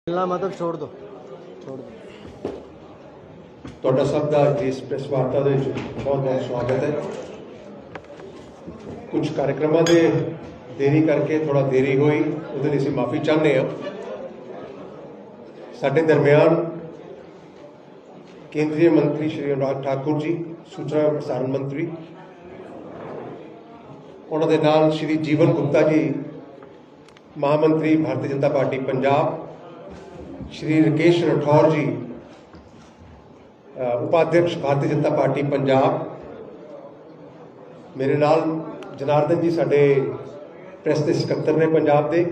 मतलब छोड़ दो ਤੁਹਾਡਾ ਸਭ ਦਾ ਇਸ ਪ੍ਰੈਸ ਵਾਰਤਾ ਦੇ ਵਿੱਚ ਬਹੁਤ ਬਹੁਤ ਸਵਾਗਤ ਹੈ। ਕੁਝ ਕਾਰਜਕ੍ਰਮਾਂ ਦੇ ਦੇਰੀ ਕਰਕੇ ਥੋੜਾ ਦੇਰੀ ਹੋਈ, ਉਹਦੇ ਲਈ ਅਸੀਂ ਮਾਫੀ ਚਾਹੁੰਦੇ ਹਾਂ। ਸਾਡੇ ਦਰਮਿਆਨ ਕੇਂਦਰੀ ਮੰਤਰੀ ਸ਼੍ਰੀ ਅਨੁਰਾਗ ठाकुर जी, सूचना प्रसारण मंत्री, ਉਹਨਾਂ ਦੇ ਨਾਲ ਸ਼੍ਰੀ ਜੀਵਨ ਗੁप्ता जी, महामंत्री भारतीय जनता पार्टी पंजाब, श्री राकेश राठौर जी, उपाध्यक्ष भारतीय जनता पार्टी पंजाब, मेरे नाल जनार्दन जी साडे प्रेस के सकत्तर ने पंजाब के,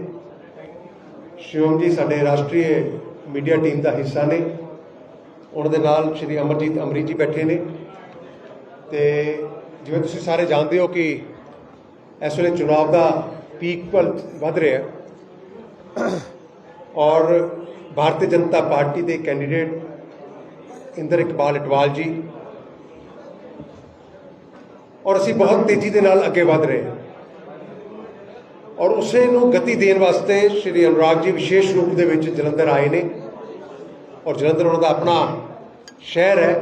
शिवम जी साडे राष्ट्रीय मीडिया टीम का हिस्सा ने, उन्होंने नाल श्री अमरीत जी बैठे ने। तो जिवें तुसीं सारे जानते हो कि इस वेले चुनाव का पीक पर वध रहा है और भारतीय जनता पार्टी के कैंडीडेट इंदर इकबाल अटवाल जी और असी बहुत तेजी के नाल अगे वध रहे हैं और उसे नूं गति देने वास्ते श्री अनुराग जी विशेष रूप दे विच जलंधर आए ने और जलंधर उन्होंने अपना शहर है।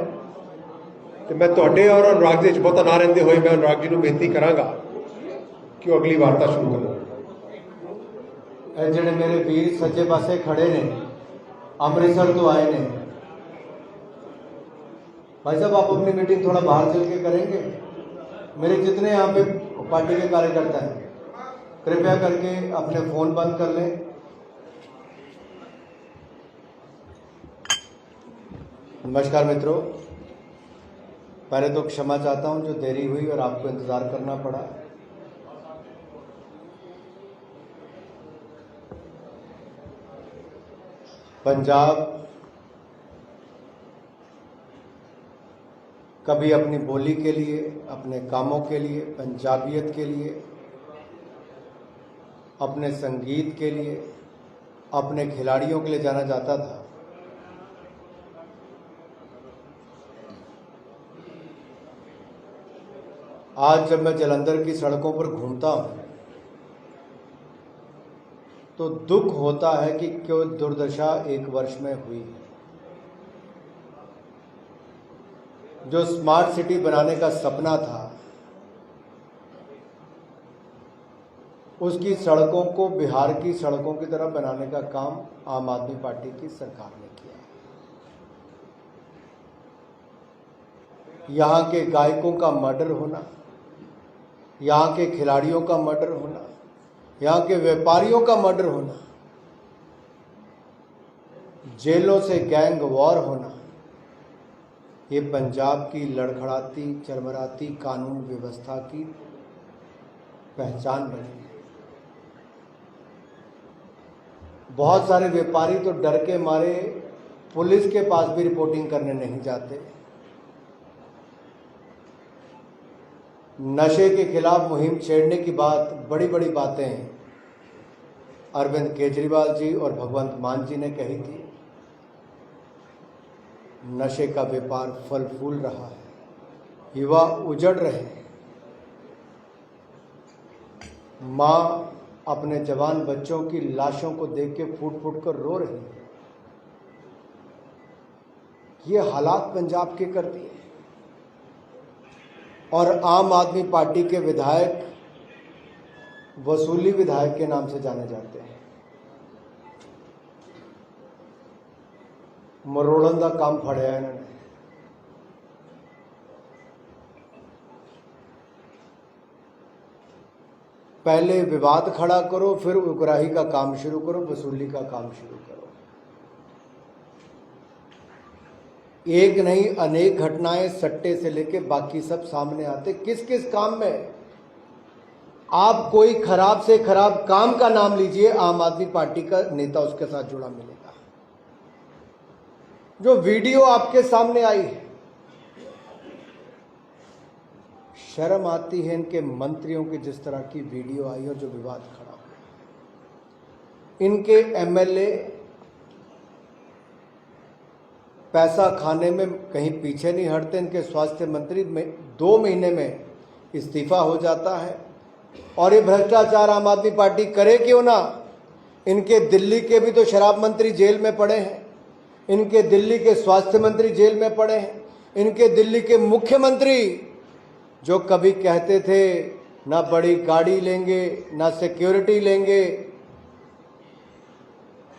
तो मैं तुहाडे और अनुराग दे विच बहुता ना रहिंदे होए मैं अनुराग जी नूं बेनती करांगा कि वो अगली वार्ता शुरू करो। जिहड़े मेरे वीर सज्जे पासे खड़े ने अमृतसर तो आए ने, भाई साहब आप अपनी मीटिंग थोड़ा बाहर चल के करेंगे। मेरे जितने यहाँ पे पार्टी के कार्यकर्ता हैं कृपया करके अपने फोन बंद कर लें। नमस्कार मित्रों, पहले तो क्षमा चाहता हूँ जो देरी हुई और आपको इंतजार करना पड़ा। पंजाब कभी अपनी बोली के लिए, अपने कामों के लिए, पंजाबियत के लिए, अपने संगीत के लिए, अपने खिलाड़ियों के लिए जाना जाता था। आज जब मैं जलंधर की सड़कों पर घूमता हूँ तो दुख होता है कि क्यों दुर्दशा एक वर्ष में हुई है। जो स्मार्ट सिटी बनाने का सपना था उसकी सड़कों को बिहार की सड़कों की तरह बनाने का काम आम आदमी पार्टी की सरकार ने किया। यहाँ के गायकों का मर्डर होना, यहाँ के खिलाड़ियों का मर्डर होना, यहाँ के व्यापारियों का मर्डर होना, जेलों से गैंग वॉर होना, ये पंजाब की लड़खड़ाती चरमराती कानून व्यवस्था की पहचान बनी। बहुत सारे व्यापारी तो डर के मारे पुलिस के पास भी रिपोर्टिंग करने नहीं जाते। नशे के खिलाफ मुहिम छेड़ने की बात, बड़ी बड़ी बातें अरविंद केजरीवाल जी और भगवंत मान जी ने कही थी। नशे का व्यापार फल फूल रहा है, युवा उजड़ रहे हैं, माँ अपने जवान बच्चों की लाशों को देख के फूट फूट कर रो रही है। ये हालात पंजाब के कर दिए और आम आदमी पार्टी के विधायक वसूली विधायक के नाम से जाने जाते हैं। मरोड़न का काम फड़िया इन्होंने। पहले विवाद खड़ा करो, फिर उगराही का काम शुरू करो, वसूली का काम शुरू करो। एक नहीं अनेक घटनाएं सट्टे से लेके बाकी सब सामने आते। किस किस काम में आप कोई खराब से खराब काम का नाम लीजिए, आम आदमी पार्टी का नेता उसके साथ जुड़ा मिलेगा। जो वीडियो आपके सामने आई है, शर्म आती है इनके मंत्रियों की जिस तरह की वीडियो आई और जो विवाद खड़ा हुआ। इनके एमएलए पैसा खाने में कहीं पीछे नहीं हटते। इनके स्वास्थ्य मंत्री में 2 महीने में इस्तीफा हो जाता है और ये भ्रष्टाचार आम आदमी पार्टी करे क्यों ना, इनके दिल्ली के भी तो शराब मंत्री जेल में पड़े हैं, इनके दिल्ली के स्वास्थ्य मंत्री जेल में पड़े हैं, इनके दिल्ली के मुख्यमंत्री जो कभी कहते थे ना बड़ी गाड़ी लेंगे, ना सिक्योरिटी लेंगे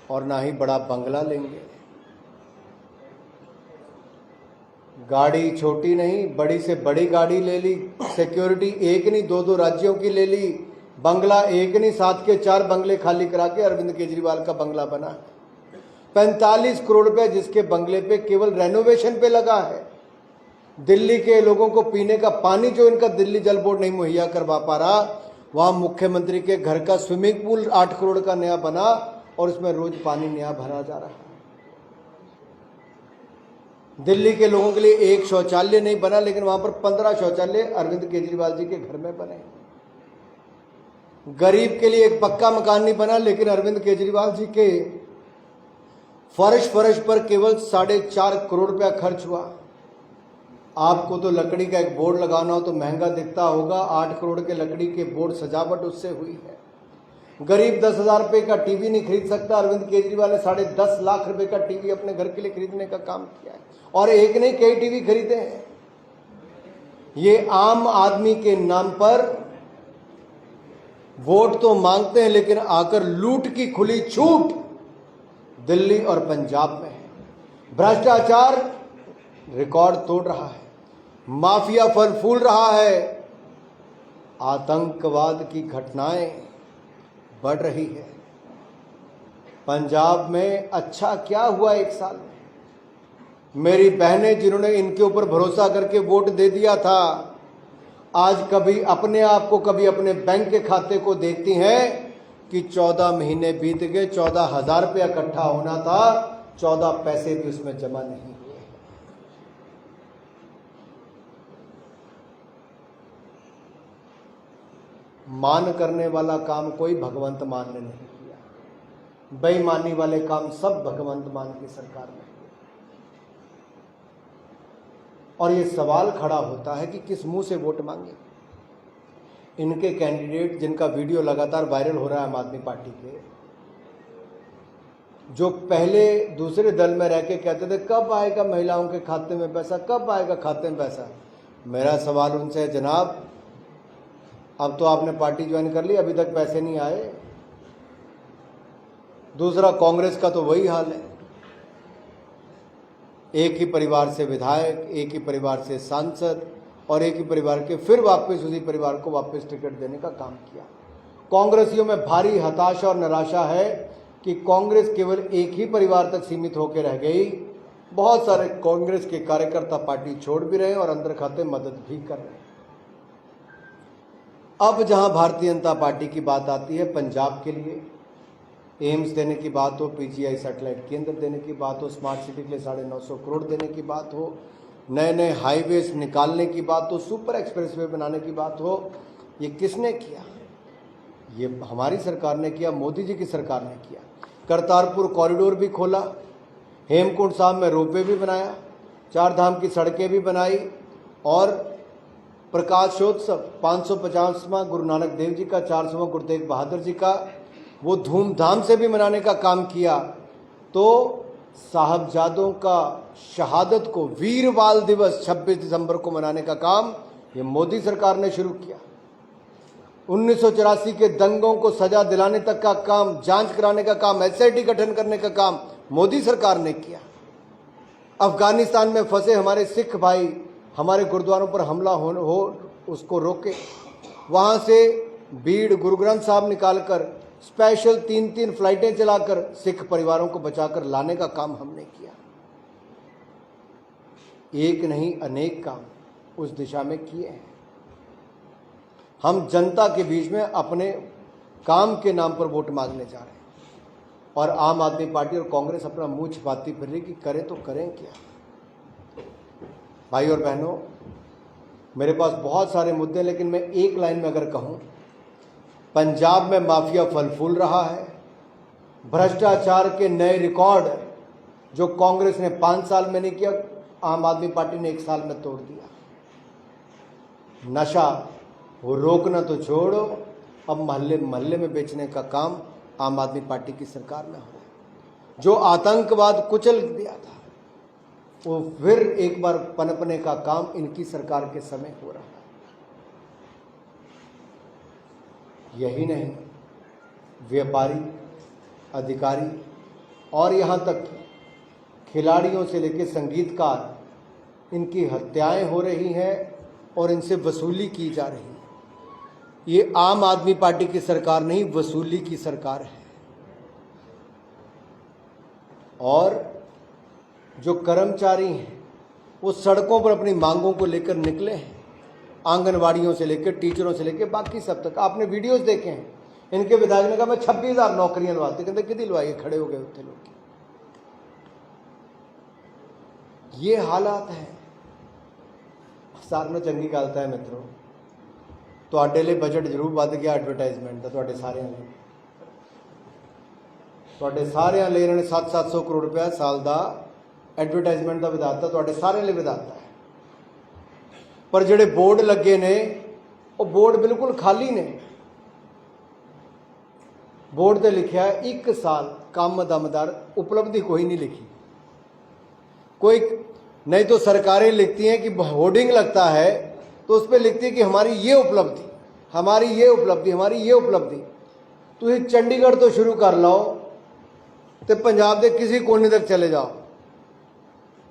और ना ही बड़ा बंगला लेंगे। गाड़ी छोटी नहीं, बड़ी से बड़ी गाड़ी ले ली, सिक्योरिटी एक नहीं दो दो राज्यों की ले ली, बंगला एक नहीं 7 के 4 बंगले खाली करा के अरविंद केजरीवाल का बंगला बना है। 45 करोड़ रुपए जिसके बंगले पे केवल रेनोवेशन पे लगा है। दिल्ली के लोगों को पीने का पानी जो इनका दिल्ली जल बोर्ड नहीं मुहैया करवा पा रहा, वहां मुख्यमंत्री के घर का स्विमिंग पूल 8 करोड़ का नया बना और उसमें रोज पानी नया भरा जा रहा है। दिल्ली के लोगों के लिए एक शौचालय नहीं बना, लेकिन वहां पर 15 शौचालय अरविंद केजरीवाल जी के घर में बने। गरीब के लिए एक पक्का मकान नहीं बना, लेकिन अरविंद केजरीवाल जी के फर्श पर केवल 4.5 करोड़ रुपया खर्च हुआ। आपको तो लकड़ी का एक बोर्ड लगाना हो तो महंगा दिखता होगा, 8 करोड़ के लकड़ी के बोर्ड सजावट उससे हुई है। गरीब 10,000 रुपए का टीवी नहीं खरीद सकता, अरविंद केजरीवाल ने 10.5 लाख रुपए का टीवी अपने घर के लिए खरीदने का काम किया है, और एक नहीं कई टीवी खरीदे हैं। ये आम आदमी के नाम पर वोट तो मांगते हैं, लेकिन आकर लूट की खुली छूट दिल्ली और पंजाब में है। भ्रष्टाचार रिकॉर्ड तोड़ रहा है, माफिया फल फूल रहा है, आतंकवाद की घटनाएं बढ़ रही है। पंजाब में अच्छा क्या हुआ 1 साल में? मेरी बहनें जिन्होंने इनके ऊपर भरोसा करके वोट दे दिया था, आज कभी अपने आप को, कभी अपने बैंक के खाते को देखती हैं कि 14 महीने बीत गए, 14,000 रुपया इकट्ठा होना था, 14 पैसे भी उसमें जमा नहीं हुए। मान करने वाला काम कोई भगवंत मान ने नहीं किया, बेईमानी वाले काम सब भगवंत मान की सरकार ने। और ये सवाल खड़ा होता है कि किस मुंह से वोट मांगे। इनके कैंडिडेट जिनका वीडियो लगातार वायरल हो रहा है आम आदमी पार्टी के, जो पहले दूसरे दल में रह के कहते थे कब आएगा महिलाओं के खाते में पैसा, कब आएगा खाते में पैसा। मेरा सवाल उनसे है, जनाब अब तो आपने पार्टी ज्वाइन कर ली, अभी तक पैसे नहीं आए। दूसरा, कांग्रेस का तो वही हाल है, एक ही परिवार से विधायक, एक ही परिवार से सांसद और एक ही परिवार के फिर वापस उसी परिवार को वापस टिकट देने का काम किया। कांग्रेसियों में भारी हताशा और निराशा है कि कांग्रेस केवल एक ही परिवार तक सीमित होकर रह गई। बहुत सारे कांग्रेस के कार्यकर्ता पार्टी छोड़ भी रहे और अंदर खाते मदद भी कर रहे हैं। अब जहां भारतीय जनता पार्टी की बात आती है, पंजाब के लिए एम्स देने की बात हो, पीजीआई सैटेलाइट केंद्र देने की बात हो, स्मार्ट सिटी के लिए 950 करोड़ देने की बात हो, नए नए हाईवेज निकालने की बात हो, सुपर एक्सप्रेसवे बनाने की बात हो, ये किसने किया? ये हमारी सरकार ने किया, मोदी जी की सरकार ने किया। करतारपुर कॉरिडोर भी खोला, हेमकुंड साहब में रोपवे भी बनाया, 4 धाम की सड़कें भी बनाई और प्रकाशोत्सव 550वां गुरु नानक देव जी का, 400वां गुरु तेग बहादुर जी का, वो धूमधाम से भी मनाने का काम किया। तो साहबजादों का शहादत को वीरबाल दिवस 26 दिसंबर को मनाने का काम ये मोदी सरकार ने शुरू किया। 1984 के दंगों को सजा दिलाने तक का काम, जांच कराने का काम, एसआईटी गठन करने का काम मोदी सरकार ने किया। अफगानिस्तान में फंसे हमारे सिख भाई हमारे गुरुद्वारों पर हमला हो उसको रोके, वहां से भीड़ गुरु ग्रंथ साहब निकालकर स्पेशल 3-3 फ्लाइटें चलाकर सिख परिवारों को बचाकर लाने का काम हमने किया। एक नहीं अनेक काम उस दिशा में किए हैं। हम जनता के बीच में अपने काम के नाम पर वोट मांगने जा रहे हैं और आम आदमी पार्टी और कांग्रेस अपना मुंह छिपाती फिर रही कि करें तो करें क्या। भाई और बहनों, मेरे पास बहुत सारे मुद्दे, लेकिन मैं एक लाइन में अगर कहूं, पंजाब में माफिया फल फूल रहा है। भ्रष्टाचार के नए रिकॉर्ड जो कांग्रेस ने 5 साल में नहीं किया, आम आदमी पार्टी ने 1 साल में तोड़ दिया। नशा वो रोकना तो छोड़ो, अब मोहल्ले मोहल्ले में बेचने का काम आम आदमी पार्टी की सरकार में हो रहा है। जो आतंकवाद कुचल दिया था वो फिर एक बार पनपने का काम इनकी सरकार के समय हो रहा है। यही नहीं, व्यापारी, अधिकारी और यहाँ तक खिलाड़ियों से लेकर संगीतकार, इनकी हत्याएं हो रही हैं और इनसे वसूली की जा रही है। ये आम आदमी पार्टी की सरकार नहीं, वसूली की सरकार है। और जो कर्मचारी हैं वो सड़कों पर अपनी मांगों को लेकर निकले हैं, आंगनवाड़ियों से लेकर टीचरों से लेकर बाकी सब तक। आपने वीडियोस देखे हैं, इनके विधायक ने कहा मैं 26,000 नौकरियां लवाते, कहते कितनी लवाई, खड़े हो गए उतने लोग। ये हालात है। सारनो चंगी गलता है मित्रों, ਤੁਹਾਡੇ ਲਈ ਬਜਟ ਜ਼ਰੂਰ ਵੱਧ ਗਿਆ ਐਡਵਰਟਾਈਜ਼ਮੈਂਟ ਦਾ, ਤੁਹਾਡੇ ਸਾਰਿਆਂ ਲਈ ਇਹਨਾਂ ਨੇ 700 ਕਰੋੜ ਰੁਪਏ ਸਾਲ ਦਾ ਐਡਵਰਟਾਈਜ਼ਮੈਂਟ ਦਾ ਵਧਾਤਾ, ਤੁਹਾਡੇ ਸਾਰਿਆਂ ਲਈ ਵਧਾਤਾ ਹੈ। ਪਰ ਜਿਹੜੇ ਬੋਰਡ ਲੱਗੇ ਨੇ ਉਹ ਬੋਰਡ ਬਿਲਕੁਲ ਖਾਲੀ ਨੇ। बोर्ड पे लिखा है 1 साल काम दमदार, उपलब्धि कोई नहीं लिखी। कोई नहीं तो सरकारें लिखती हैं कि होर्डिंग लगता है तो उस पर लिखती है कि हमारी ये उपलब्धि, हमारी ये उपलब्धि, हमारी ये उपलब्धि। तुम चंडीगढ़ तो शुरू कर लो तो पंजाब के किसी कोने तक चले जाओ,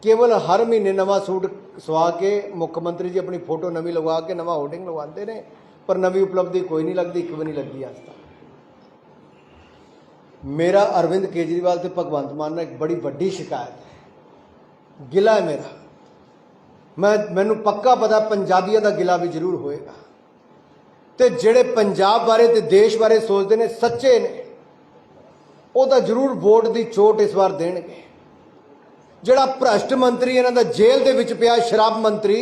केवल हर महीने नवा सूट सवा के मुख्यमंत्री जी अपनी फोटो नवी लगवा के नवा होर्डिंग लगवाते रहे, पर नवी उपलब्धि कोई नहीं लगती, एक भी नहीं लगी आज तक। मेरा अरविंद केजरीवाल से भगवंत मान एक बड़ी वड्डी शिकायत है, गिला है मेरा। मैनू पक्का पता पंजाबियों का गिला भी जरूर होएगा। तो जेड़े पंजाब बारे ते देश बारे सोचते ने, सच्चे ने, वो तो जरूर वोट की चोट इस बार देणगे। जिहड़ा भ्रष्ट मंत्री इन्हां दा जेल दे विच पिया शराब मंत्री,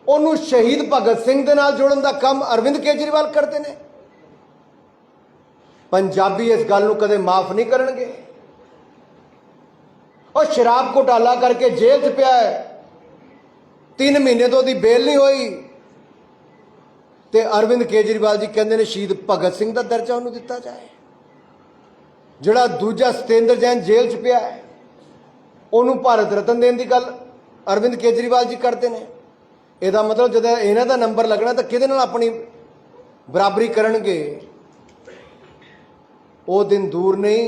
उन्होंने शहीद भगत सिंह दे नाल जोड़न दा काम अरविंद केजरीवाल करते हैं। पंजाबी इस गल नूं कदे माफ नहीं करनगे। और शराब घोटाला करके जेल च पिया है, 3 महीने तो उसकी बेल नहीं हुई, ते अरविंद केजरीवाल जी कहते हैं शहीद भगत सिंह का दर्जा उन्होंने दिता जाए। जिहड़ा दूजा सतेंद्र जैन जेल च पिया है, उन्होंने भारत रत्न देने की गल अरविंद केजरीवाल जी करते हैं। इसका मतलब जब इन्हां दा नंबर लगना तो किहदे नाल अपनी बराबरी करनगे। वो दिन दूर नहीं,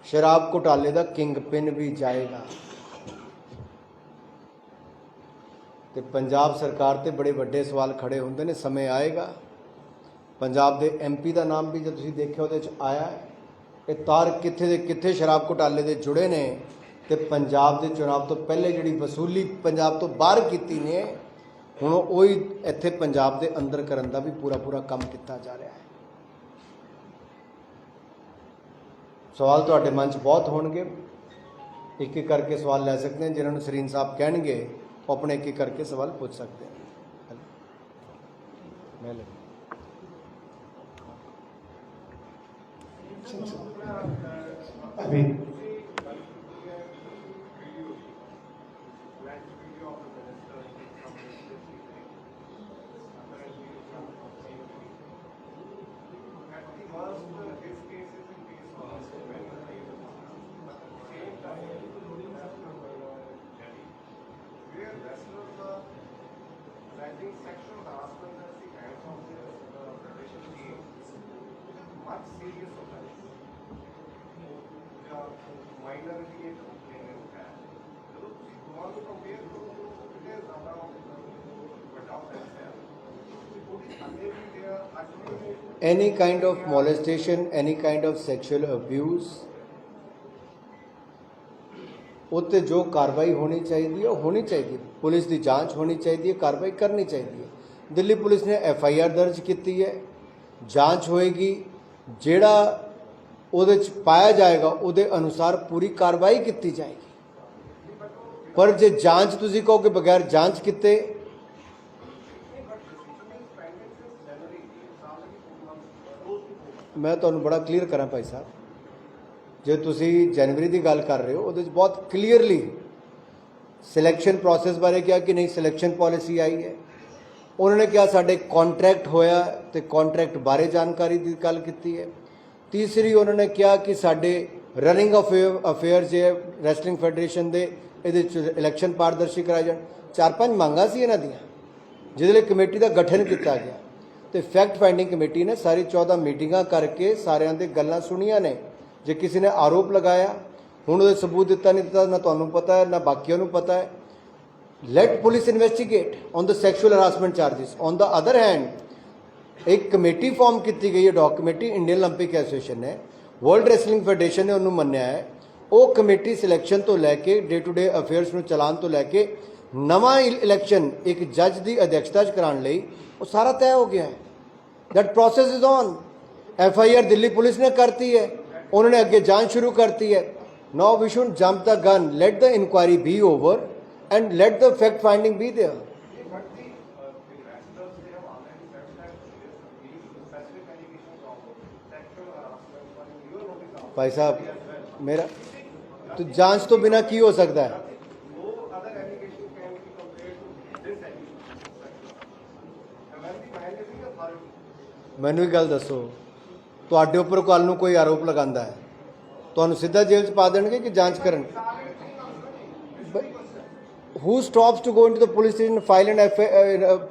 शराब घोटाले का किंग पिन भी जाएगा। तो पंजाब सरकार ते बड़े वड्डे सवाल खड़े होंदे ने। समय आएगा, पंजाब के MP का नाम भी जो तुसीं देखिया उहदे च आया है। ये तार कित्थे दे कित्थे शराब घोटाले दे जुड़े ने। तो पंजाब के चुनाव तो पहले जिहड़ी वसूली पंजाब तो बाहर कीती ने, हुण ओही इत्थे पंजाब के अंदर करन दा भी पूरा पूरा काम किया जा रहा है। सवाल तुहाडे मन च बहुत होणगे, एक एक करके सवाल लै सकते हैं। जिन्होंने सरीन साहब कहेंगे वो अपने एक एक करके सवाल पूछ सकते हैं। अभी section of the hospital has the hands of the British team, which is much serious offense. Minority के complaint है, तो कौन से compare करो तो ये ज़्यादा बड़ा offense है। Any kind of molestation, any kind of sexual abuse, उत्ते जो कार्रवाई होनी चाहिए वो होनी चाहिए। पुलिस की जांच होनी चाहिए, कार्रवाई करनी चाहिए। दिल्ली पुलिस ने FIR दर्ज की है, जांच होएगी, जेड़ा उहदे च पाया जाएगा उहदे अनुसार पूरी कार्रवाई की जाएगी। पर जे जांच तुसीं कहो कि बगैर जांच किते, मैं तुहानूं बड़ा क्लीयर करा भाई साहब, जो तुसी जनवरी की गल कर रहे हो उहदे बहुत क्लीयरली सिलैक्शन प्रोसैस बारे क्या कि नहीं सिलैक्शन पॉलिसी आई है। उन्होंने क्या साडे कॉन्ट्रैक्ट होया तो कॉन्ट्रैक्ट बारे जानकारी की गल की है। तीसरी उन्होंने किया कि साडे रनिंग अफेयर जो है रैसलिंग फैडरेशन के ये इलैक्शन पारदर्शी कराए जाए। 4-5 मांगा सी इन्हां दियां जिहदे लई कमेटी का गठन किया गया तो फैक्ट फाइंडिंग कमेटी ने सारी 14 मीटिंगां करके सारियां दी गल्लां सुनियां ने। जे किसी ने आरोप लगाया हुण ਉਹਦੇ सबूत दिता नहीं दिता ना तुहानूं पता है ना बाकियों नूं पता है। Let police investigate on the sexual harassment charges. On the other hand एक कमेटी फॉर्म की गई है, डॉग कमेटी, इंडियन ओलंपिक एसोसीएशन ने, वर्ल्ड रैसलिंग फेडरेशन ने उन्होंने मन्निया है। वो कमेटी सिलेक्शन तो लैके डे टू डे अफेयर्स में चलान तो लैके नवा इलैक्शन एक जज की अध्यक्षता च कराने लई वो सारा तय हो गया है। That process is on. FIR Delhi police ने करती है, उन्होंने अगे जांच शुरू करती है। Now we should jump the gun, let the inquiry be over and let the fact finding be there. भाई साहब मेरा तो जांच तो बिना की हो सकता है। मैनू भी गल दसो, तुहाडे उपर कल नूं कोई आरोप लगांदा है, तुहानूं सीधा जेल च पा देणगे कि जांच करन? Who stops to go into the police station, file an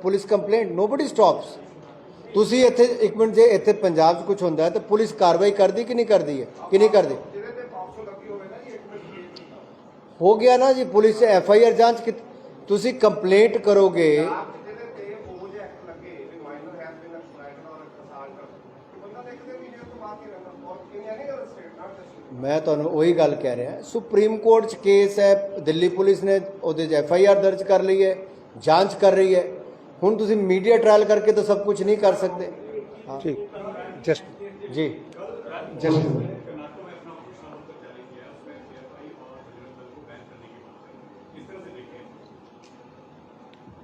police complaint? Nobody stops. ਤੁਸੀਂ ਇੱਥੇ ਇੱਕ ਮਿੰਟ ਜੇ ਇੱਥੇ ਪੰਜਾਬ 'ਚ ਕੁਝ ਹੁੰਦਾ ਹੈ ਤਾਂ ਪੁਲਿਸ ਕਾਰਵਾਈ ਕਰਦੀ ਕਿ ਨਹੀਂ ਕਰਦੀ ਹੈ ਕਿ ਨਹੀਂ ਕਰਦੀ? ਹੋ ਗਿਆ ਨਾ ਜੀ, ਪੁਲਿਸ FIR ਜਾਂਚ ਕਿ ਤੁਸੀਂ ਕੰਪਲੇਂਟ ਕਰੋਗੇ। मैं ਤੁਹਾਨੂੰ ਉਹੀ ਗੱਲ ਕਹਿ ਰਿਹਾ, ਸੁਪਰੀਮ ਕੋਰਟ 'ਚ ਕੇਸ ਹੈ, ਦਿੱਲੀ ਪੁਲਿਸ ਨੇ ਉਹਦੇ 'ਚ FIR ਦਰਜ ਕਰ ਲਈ ਹੈ, ਜਾਂਚ ਕਰ ਰਹੀ ਹੈ। ਹੁਣ ਤੁਸੀਂ मीडिया ट्रायल करके तो सब कुछ नहीं कर सकते। हाँ ठीक, जस्ट जी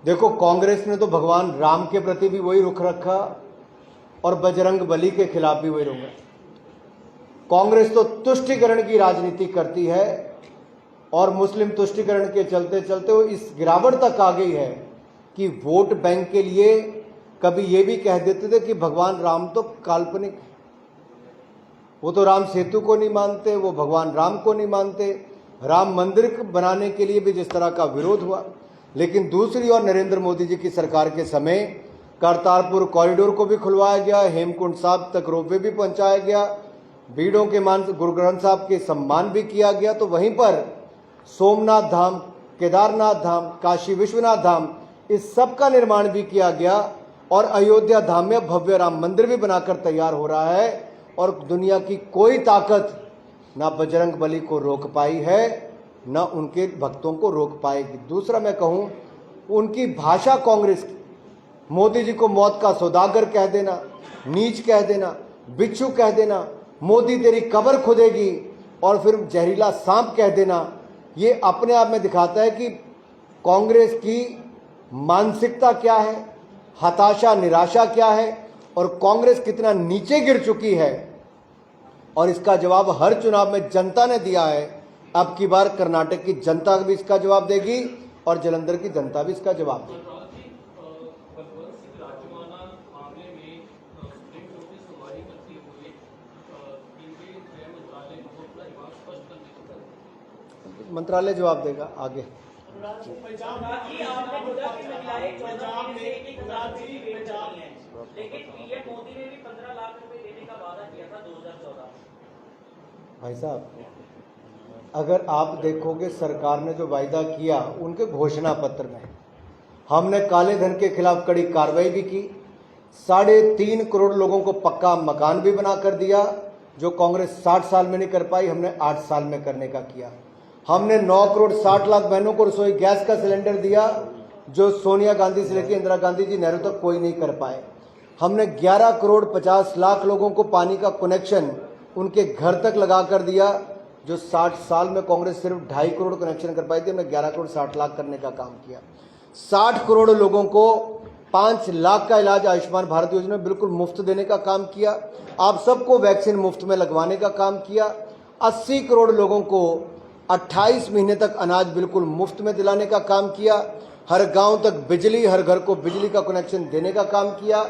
देखो, कांग्रेस ने तो भगवान राम के प्रति भी वही रुख रखा और बजरंग बली के खिलाफ भी वही रुख रखा। कांग्रेस तो तुष्टिकरण की राजनीति करती है और मुस्लिम तुष्टिकरण के चलते चलते वो इस गिरावट तक आ गई है कि वोट बैंक के लिए कभी ये भी कह देते थे कि भगवान राम तो काल्पनिक है, वो तो राम सेतु को नहीं मानते, वो भगवान राम को नहीं मानते। राम मंदिर बनाने के लिए भी जिस तरह का विरोध हुआ, लेकिन दूसरी ओर नरेंद्र मोदी जी की सरकार के समय करतारपुर कॉरिडोर को भी खुलवाया गया, हेमकुंड साहब तक रोपवे भी पहुंचाया गया, भीड़ों के मान गुरु ग्रंथ साहब के सम्मान भी किया गया। तो वहीं पर सोमनाथ धाम, केदारनाथ धाम, काशी विश्वनाथ धाम, इस सब का निर्माण भी किया गया और अयोध्या धाम में भव्य राम मंदिर भी बनाकर तैयार हो रहा है। और दुनिया की कोई ताकत ना बजरंग बली को रोक पाई है, ना उनके भक्तों को रोक पाएगी। दूसरा मैं कहूं, उनकी भाषा कांग्रेस की, मोदी जी को मौत का सौदागर कह देना, नीच कह देना, बिच्छू कह देना, मोदी तेरी कब्र खुदेगी और फिर जहरीला सांप कह देना, ये अपने आप में दिखाता है कि कांग्रेस की मानसिकता क्या है, हताशा निराशा क्या है और कांग्रेस कितना नीचे गिर चुकी है। और इसका जवाब हर चुनाव में जनता ने दिया है। अब की बार कर्नाटक की जनता भी इसका जवाब देगी और जलंधर की जनता भी इसका जवाब देगी। मंत्रालय जवाब देगा आगे। भाई साहब, अगर आप देखोगे सरकार ने जो वायदा किया उनके घोषणा पत्र में, हमने काले धन के खिलाफ कड़ी कार्रवाई भी की, 3.5 करोड़ लोगों को पक्का मकान भी बना कर दिया, जो कांग्रेस 60 साल में नहीं कर पाई, हमने 8 साल में करने का किया। हमने 9 करोड़ 60 लाख बहनों को रसोई गैस का सिलेंडर दिया, जो सोनिया गांधी से लेकर इंदिरा गांधी जी, नेहरू तक कोई नहीं कर पाए। हमने 11 करोड़ 50 लाख लोगों को पानी का कनेक्शन उनके घर तक लगा कर दिया, जो 60 साल में कांग्रेस सिर्फ 2.5 करोड़ कनेक्शन कर पाई थी, हमने 11 करोड़ 60 लाख करने का काम किया। 60 करोड़ लोगों को 5 लाख का इलाज आयुष्मान भारत योजना में बिल्कुल मुफ्त देने का काम किया। आप सबको वैक्सीन मुफ्त में लगवाने का काम किया। 80 करोड़ लोगों को 28 महीने तक अनाज बिल्कुल मुफ्त में दिलाने का काम किया। हर गांव तक बिजली, हर घर को बिजली का कनेक्शन देने का काम किया।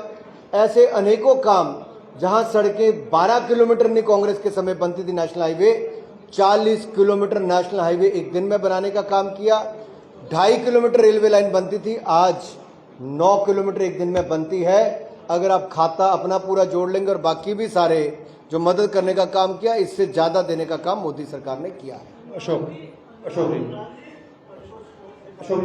ऐसे अनेकों काम जहां सड़कें 12 किलोमीटर नहीं कांग्रेस के समय बनती थी national highway, 40 kilometre national highway एक दिन में बनाने का काम किया। 2.5 किलोमीटर रेलवे लाइन बनती थी, आज 9 किलोमीटर एक दिन में बनती है। अगर आप खाता अपना पूरा जोड़ लेंगे और बाकी भी सारे जो मदद करने का काम किया, इससे ज्यादा देने का काम मोदी सरकार ने किया है। अशोक अशोक जी अशोक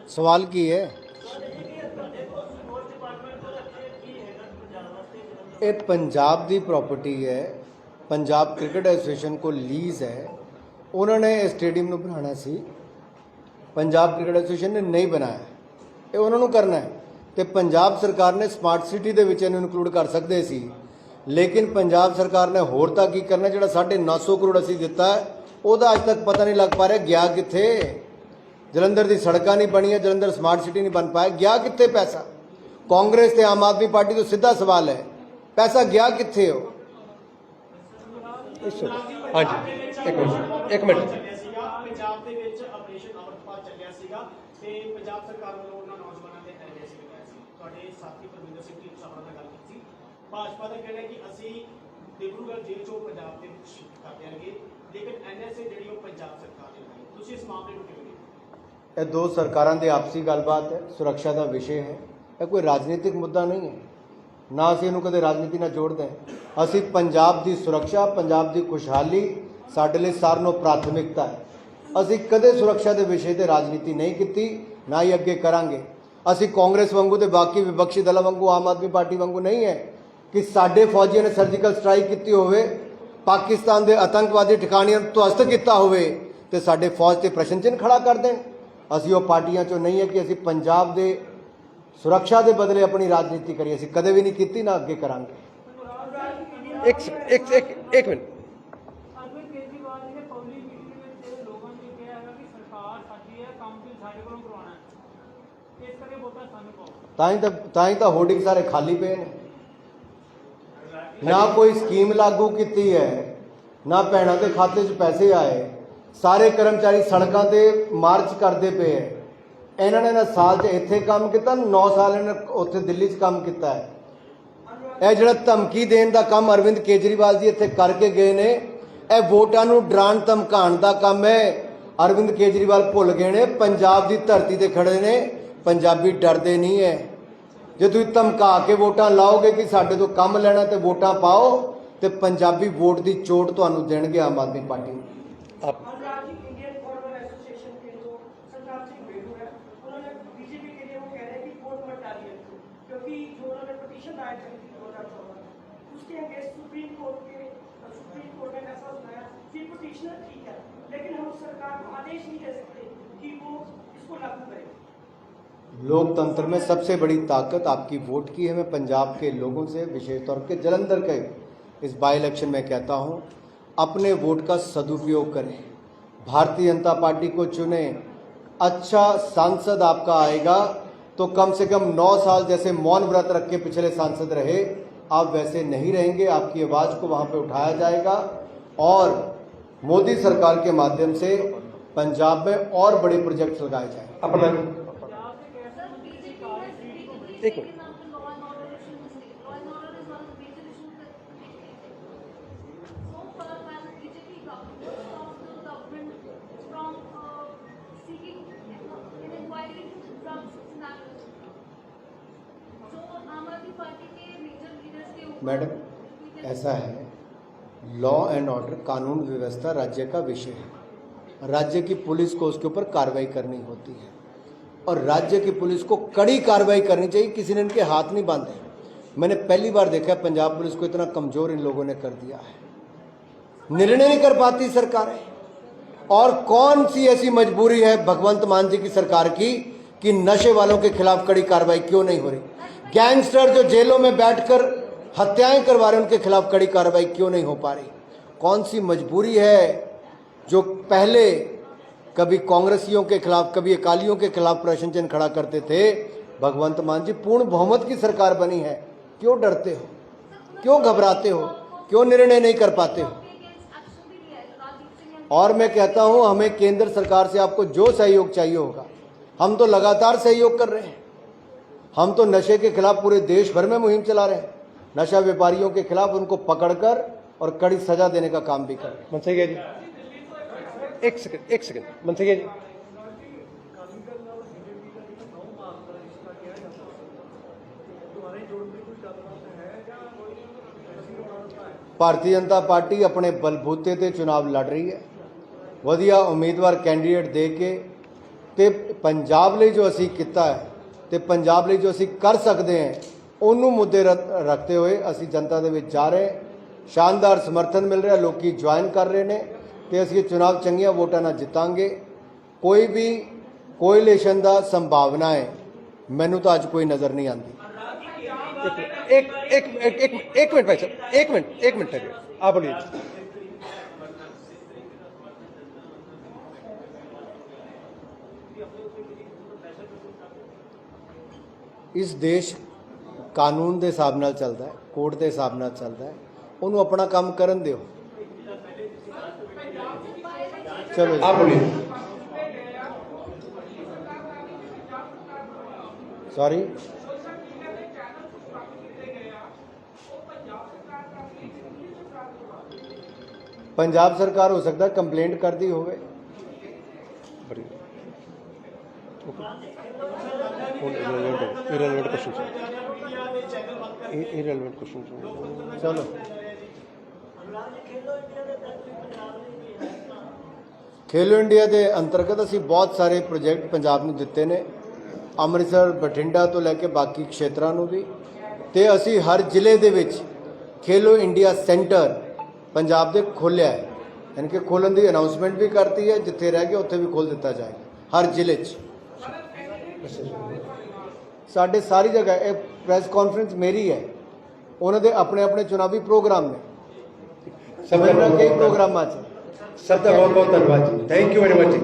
सवाल की है ਇਹ ਪੰਜਾਬ ਦੀ ਪ੍ਰਾਪਰਟੀ ਹੈ, ਪੰਜਾਬ ਕ੍ਰਿਕਟ ਐਸੋਸੀਏਸ਼ਨ ਕੋਲ ਲੀਜ਼ ਹੈ, ਉਹਨਾਂ ਨੇ ਇਹ ਸਟੇਡੀਅਮ ਨੂੰ ਬਣਾਉਣਾ ਸੀ, ਪੰਜਾਬ ਕ੍ਰਿਕਟ ਐਸੋਸੀਏਸ਼ਨ ਨੇ ਨਹੀਂ ਬਣਾਇਆ, ਇਹ ਉਹਨਾਂ ਨੂੰ ਕਰਨਾ ਹੈ। ਤੇ ਪੰਜਾਬ ਸਰਕਾਰ ਨੇ ਸਮਾਰਟ ਸਿਟੀ ਦੇ ਵਿੱਚ ਇਹਨੂੰ ਇਨਕਲੂਡ ਕਰ ਸਕਦੇ ਸੀ, ਲੇਕਿਨ ਪੰਜਾਬ ਸਰਕਾਰ ਨੇ ਹੋਰ ਤਾਂ ਕੀ ਕਰਨਾ, ਜਿਹੜਾ 950 ਕਰੋੜ ਅਸੀਂ ਦਿੱਤਾ ਹੈ ਉਹਦਾ ਅੱਜ ਤੱਕ ਪਤਾ ਨਹੀਂ ਲੱਗ ਪਾ ਰਿਹਾ ਗਿਆ ਕਿੱਥੇ। ਜਲੰਧਰ ਦੀ ਸੜਕਾਂ ਨਹੀਂ ਬਣੀਆਂ, ਜਲੰਧਰ ਸਮਾਰਟ ਸਿਟੀ ਨਹੀਂ ਬਣ ਪਾਇਆ, ਗਿਆ ਕਿੱਥੇ ਪੈਸਾ। ਕਾਂਗਰਸ ਤੇ ਆਮ ਆਦਮੀ ਪਾਰਟੀ ਤੋਂ ਸਿੱਧਾ ਸਵਾਲ ਹੈ, ਪੈਸਾ ਗਿਆ ਕਿੱਥੇ ਹੋ। ਹਾਂਜੀ ਇੱਕ ਮਿੰਟ ਪੰਜਾਬ ਦੇ ਵਿੱਚ ਆਪਰੇਸ਼ਨ ਅਮਰਪਾਲ ਚੱਲਿਆ ਸੀਗਾ ਤੇ ਪੰਜਾਬ ਸਰਕਾਰ ਵੱਲੋਂ ਉਹਨਾਂ ਨੌਜਵਾਨਾਂ ਦੇ ਐਨਐਸਏ ਲਗਾਇਆ ਸੀ। ਤੁਹਾਡੇ ਸਾਥੀ ਪਰਮਿੰਦਰ ਸਿੰਘ ਜੀ ਸਾਹਮਣੇ ਨਾਲ ਗੱਲ ਕੀਤੀ ਸੀ, ਭਾਜਪਾ ਦਾ ਕਹਿਣਾ ਹੈ ਕਿ ਅਸੀਂ ਡਿਬਰੂਗੜ੍ਹ ਜੇਲ੍ਹ ਚੋਂ ਪੰਜਾਬ ਦੇ ਵਿੱਚ ਸ਼ਿਫਟ ਕਰ ਦਿਆਂਗੇ, ਲੇਕਿਨ ਐਨਐਸਏ ਜਿਹੜੀ ਉਹ ਪੰਜਾਬ ਸਰਕਾਰ ਨੇ ਲਗਾਈ। ਤੁਸੀਂ ਇਸ ਮਾਮਲੇ ਨੂੰ ਕਿਵੇਂ ਦੇਖਦੇ ਹੋ? ਇਹ ਦੋ ਸਰਕਾਰਾਂ ਦੀ ਆਪਸੀ ਗੱਲਬਾਤ ਹੈ, ਸੁਰੱਖਿਆ ਦਾ ਵਿਸ਼ੇ ਹੈ, ਇਹ ਕੋਈ ਰਾਜਨੀਤਿਕ ਮੁੱਦਾ ਨਹੀਂ ਹੈ, ਨਾ ਅਸੀਂ ਇਹਨੂੰ ਕਦੇ ਰਾਜਨੀਤੀ ਨਾਲ ਜੋੜਦੇ ਹਾਂ। ਅਸੀਂ ਪੰਜਾਬ ਦੀ ਸੁਰੱਖਿਆ, ਪੰਜਾਬ ਦੀ ਖੁਸ਼ਹਾਲੀ ਸਾਡੇ ਲਈ ਸਾਰਿਆਂ ਨਾਲੋਂ ਪ੍ਰਾਥਮਿਕਤਾ ਹੈ। ਅਸੀਂ ਕਦੇ ਸੁਰੱਖਿਆ ਦੇ ਵਿਸ਼ੇ ਤੇ ਰਾਜਨੀਤੀ ਨਹੀਂ ਕੀਤੀ, ਨਾ ਹੀ ਅੱਗੇ ਕਰਾਂਗੇ। ਅਸੀਂ ਕਾਂਗਰਸ ਵਾਂਗੂ ਤੇ ਬਾਕੀ ਵਿਪਕਸ਼ੀ ਦਲਾਂ ਵਾਂਗੂ, ਆਮ ਆਦਮੀ ਪਾਰਟੀ ਵਾਂਗੂ ਨਹੀਂ ਹੈ ਕਿ ਸਾਡੇ ਫੌਜੀਆਂ ਨੇ ਸਰਜੀਕਲ ਸਟ੍ਰਾਈਕ ਕੀਤੀ ਹੋਵੇ, ਪਾਕਿਸਤਾਨ ਦੇ ਆਤੰਕਵਾਦੀ ਠਿਕਾਣਿਆਂ ਨੂੰ ਧਵਸਤ ਕੀਤਾ ਹੋਵੇ ਤੇ ਸਾਡੇ ਫੌਜ ਤੇ ਪ੍ਰਸ਼ਨ ਚਿੰਨ੍ਹ ਖੜਾ ਕਰ ਦੇਣ। ਅਸੀਂ ਉਹ ਪਾਰਟੀਆਂ ਚੋਂ ਨਹੀਂ ਹੈ ਕਿ ਅਸੀਂ ਪੰਜਾਬ ਦੇ ਸੁਰੱਖਿਆ ਦੇ ਬਦਲੇ ਆਪਣੀ ਰਾਜਨੀਤੀ ਕਰੀਏ, ਅਸੀਂ ਕਦੇ ਵੀ ਨਹੀਂ ਕੀਤੀ, ਨਾ ਅੱਗੇ ਕਰਾਂਗੇ। ਇੱਕ ਮਿੰਟ ਅਰਵਿੰਦ ਕੇਜਰੀਵਾਲ ਜੀ ਨੇ ਪਬਲਿਕ ਮੀਟਿੰਗ ਵਿੱਚ ਲੋਕਾਂ ਨੂੰ ਕਿਹਾ ਹੈਗਾ ਕਿ ਸਰਕਾਰ ਸਾਡੀ ਹੈ, ਕੰਮ ਵੀ ਸਾਡੇ ਕੋਲੋਂ ਕਰਵਾਉਣਾ ਹੈ, ਇਸ ਕਰਕੇ ਵੋਟਾਂ ਸਾਨੂੰ ਪਾਓ। ਤਾਂ ਹੀ ਤਾਂ ਹੋਰਡਿੰਗ ਸਾਰੇ ਖਾਲੀ ਪਏ ਨੇ, ਨਾ ਕੋਈ ਸਕੀਮ ਲਾਗੂ ਕੀਤੀ ਹੈ, ਨਾ ਭੈਣਾਂ ਦੇ ਖਾਤੇ 'ਚ ਪੈਸੇ ਆਏ, ਸਾਰੇ ਕਰਮਚਾਰੀ ਸੜਕਾਂ ਤੇ ਮਾਰਚ ਕਰਦੇ ਪਏ ਹੈ। ਇਹਨਾਂ ਨੇ ਨਾ ਸਾਲ 'ਚ ਇੱਥੇ ਕੰਮ ਕੀਤਾ, 9 ਸਾਲ ਇਹਨਾਂ ਨੇ ਉੱਥੇ ਦਿੱਲੀ 'ਚ ਕੰਮ ਕੀਤਾ ਹੈ। ਇਹ ਜਿਹੜਾ ਧਮਕੀ ਦੇਣ ਦਾ ਕੰਮ ਅਰਵਿੰਦ ਕੇਜਰੀਵਾਲ ਜੀ ਇੱਥੇ ਕਰਕੇ ਗਏ ਨੇ, ਇਹ ਵੋਟਾਂ ਨੂੰ ਡਰਾਉਣ ਧਮਕਾਉਣ ਦਾ ਕੰਮ ਹੈ। ਅਰਵਿੰਦ ਕੇਜਰੀਵਾਲ ਭੁੱਲ ਗਏ ਨੇ, ਪੰਜਾਬ ਦੀ ਧਰਤੀ ਤੇ ਖੜੇ ਨੇ, ਪੰਜਾਬੀ ਡਰਦੇ ਨਹੀਂ ਹੈ। ਜੇ ਤੁਸੀਂ ਧਮਕਾ ਕੇ ਵੋਟਾਂ ਲਾਓਗੇ ਕਿ ਸਾਡੇ ਤੋਂ ਕੰਮ ਲੈਣਾ ਤੇ ਵੋਟਾਂ ਪਾਓ, ਤੇ ਪੰਜਾਬੀ ਵੋਟ ਦੀ ਚੋਟ ਤੁਹਾਨੂੰ ਦੇਣਗੇ ਆਮ ਆਦਮੀ ਪਾਰਟੀ ਨੂੰ। इंडियन फॉर्मर एसोसिएशन के जो सरदार सिंह बेलू है, उन्होंने बीजेपी के लिए वो कह रहे हैं कि वोट मत डालिए, क्योंकि जो उन्होंने पिटीशन दायर करी थी 2014 उसके अगेंस्ट सुप्रीम कोर्ट ने फैसला सुनाया कि पिटीशनर ठीक है, लेकिन हम सरकार को आदेश नहीं दे सकते कि वो इसको लागू करे। लोकतंत्र में सबसे बड़ी ताकत आपकी वोट की है। मैं पंजाब के लोगों से, विशेष तौर पे जलंधर के इस बाई इलेक्शन में कहता हूँ, अपने वोट का सदुपयोग करें, भारतीय जनता पार्टी को चुने। अच्छा सांसद आपका आएगा तो कम से कम 9 साल जैसे मौन व्रत रख के पिछले सांसद रहे, आप वैसे नहीं रहेंगे। आपकी आवाज़ को वहाँ पे उठाया जाएगा और मोदी सरकार के माध्यम से पंजाब में और बड़े प्रोजेक्ट्स लगाए जाएंगे। अपना एक मिनट मैडम ऐसा है, लॉ एंड ऑर्डर, कानून व्यवस्था राज्य का विषय है। राज्य की पुलिस को उसके ऊपर कार्रवाई करनी होती है और राज्य की पुलिस को कड़ी कार्रवाई करनी चाहिए। किसी ने इनके हाथ नहीं बांधे। मैंने पहली बार देखा पंजाब पुलिस को इतना कमजोर इन लोगों ने कर दिया है, निर्णय नहीं कर पाती सरकारें। और कौन सी ऐसी मजबूरी है भगवंत मान जी की सरकार की कि नशे वालों के खिलाफ कड़ी कार्रवाई क्यों नहीं हो रही? गैंगस्टर जो जेलों में बैठकर हत्याएं करवा रहे उनके खिलाफ कड़ी कार्रवाई क्यों नहीं हो पा रही? कौन सी मजबूरी है जो पहले कभी कांग्रेसियों के खिलाफ कभी अकालियों के खिलाफ प्रदर्शन चिन्ह खड़ा करते थे? भगवंत मान जी पूर्ण बहुमत की सरकार बनी है, क्यों डरते हो, क्यों घबराते हो, क्यों निर्णय नहीं कर पाते हो? और मैं कहता हूं हमें केंद्र सरकार से आपको जो सहयोग चाहिए होगा, हम तो लगातार सहयोग कर रहे हैं। हम तो नशे के खिलाफ पूरे देश भर में मुहिम चला रहे हैं, नशा व्यापारियों के खिलाफ उनको पकड़कर और कड़ी सजा देने का काम भी कर रहे हैं। मनसैया जी एक सेकंड मनसैया जी। ਭਾਰਤੀ ਜਨਤਾ ਪਾਰਟੀ ਆਪਣੇ ਬਲਬੂਤੇ ਤੇ ਚੁਣਾਵ ਲੜ ਰਹੀ ਹੈ, ਵਧੀਆ ਉਮੀਦਵਾਰ ਕੈਂਡੀਡੇਟ ਦੇ ਕੇ ਤੇ ਪੰਜਾਬ ਲਈ ਜੋ ਅਸੀਂ ਕੀਤਾ ਹੈ ਤੇ ਪੰਜਾਬ ਲਈ ਜੋ ਅਸੀਂ ਕਰ ਸਕਦੇ ਹਾਂ ਉਹਨੂੰ ਮੁੱਦੇ ਰੱਖਦੇ ਹੋਏ ਅਸੀਂ ਜਨਤਾ ਦੇ ਵਿੱਚ ਜਾ ਰਹੇ ਹਾਂ। ਸ਼ਾਨਦਾਰ ਸਮਰਥਨ ਮਿਲ ਰਿਹਾ, ਲੋਕੀ ਜੁਆਇਨ ਕਰ ਰਹੇ ਨੇ ਤੇ ਅਸੀਂ ਇਹ ਚੁਣਾਵ ਚੰਗੀਆਂ ਵੋਟਾਂ ਨਾਲ ਜਿੱਤਾਂਗੇ। ਕੋਈ ਵੀ ਕੋਇਲੇਸ਼ਨ ਦਾ ਸੰਭਾਵਨਾ ਹੈ ਮੈਨੂੰ ਤਾਂ ਅੱਜ ਕੋਈ ਨਜ਼ਰ ਨਹੀਂ ਆਉਂਦੀ। एक मिनट भाई साहब, एक मिनट ठहरिए, आप बोलिए। ਇਸ ਦੇਸ਼ ਕਾਨੂੰਨ ਦੇ ਹਿਸਾਬ ਨਾਲ ਚੱਲਦਾ ਹੈ, ਕੋਰਟ ਦੇ ਹਿਸਾਬ ਨਾਲ ਚੱਲਦਾ ਹੈ, ਉਹਨੂੰ ਆਪਣਾ ਕੰਮ ਕਰਨ ਦਿਓ। ਚਲੋ आप बोलिए। सॉरी, पंजाब सरकार हो सकता है कंप्लेंट कर दी होवे। इरेलेवेंट क्वेश्चन चलो खेलो इंडिया के अंतर्गत असी बहुत सारे प्रोजेक्ट पंजाब में दिते ने, ਅੰਮ੍ਰਿਤਸਰ ਬਠਿੰਡਾ ਤੋਂ ਲੈ ਕੇ ਬਾਕੀ ਖੇਤਰਾਂ ਨੂੰ ਵੀ, ਤੇ ਅਸੀਂ ਹਰ ਜ਼ਿਲ੍ਹੇ ਦੇ ਵਿੱਚ ਖੇਲੋ ਇੰਡੀਆ ਸੈਂਟਰ ਪੰਜਾਬ ਦੇ ਖੋਲ੍ਹਿਆ ਹੈ, ਯਾਨੀ ਕਿ ਖੋਲ੍ਹਣ ਦੀ ਅਨਾਉਂਸਮੈਂਟ ਵੀ ਕਰਤੀ ਹੈ, ਜਿੱਥੇ ਰਹਿ ਗਿਆ ਉੱਥੇ ਵੀ ਖੋਲ੍ਹ ਦਿੱਤਾ ਜਾਏਗਾ ਹਰ ਜ਼ਿਲ੍ਹੇ 'ਚ। ਸਾਡੇ ਸਾਰੀ ਜਗ੍ਹਾ ਇਹ ਪ੍ਰੈਸ ਕਾਨਫਰੰਸ ਮੇਰੀ ਹੈ, ਉਹਨਾਂ ਦੇ ਆਪਣੇ ਆਪਣੇ ਚੁਣਾਵੀ ਪ੍ਰੋਗਰਾਮ ਨੇ, ਸਭ ਕਈ ਪ੍ਰੋਗਰਾਮਾਂ 'ਚ। ਸਭ ਦਾ ਬਹੁਤ ਬਹੁਤ ਧੰਨਵਾਦ ਜੀ, ਥੈਂਕ ਯੂ ਵੈਰੀ ਮਚ ਜੀ।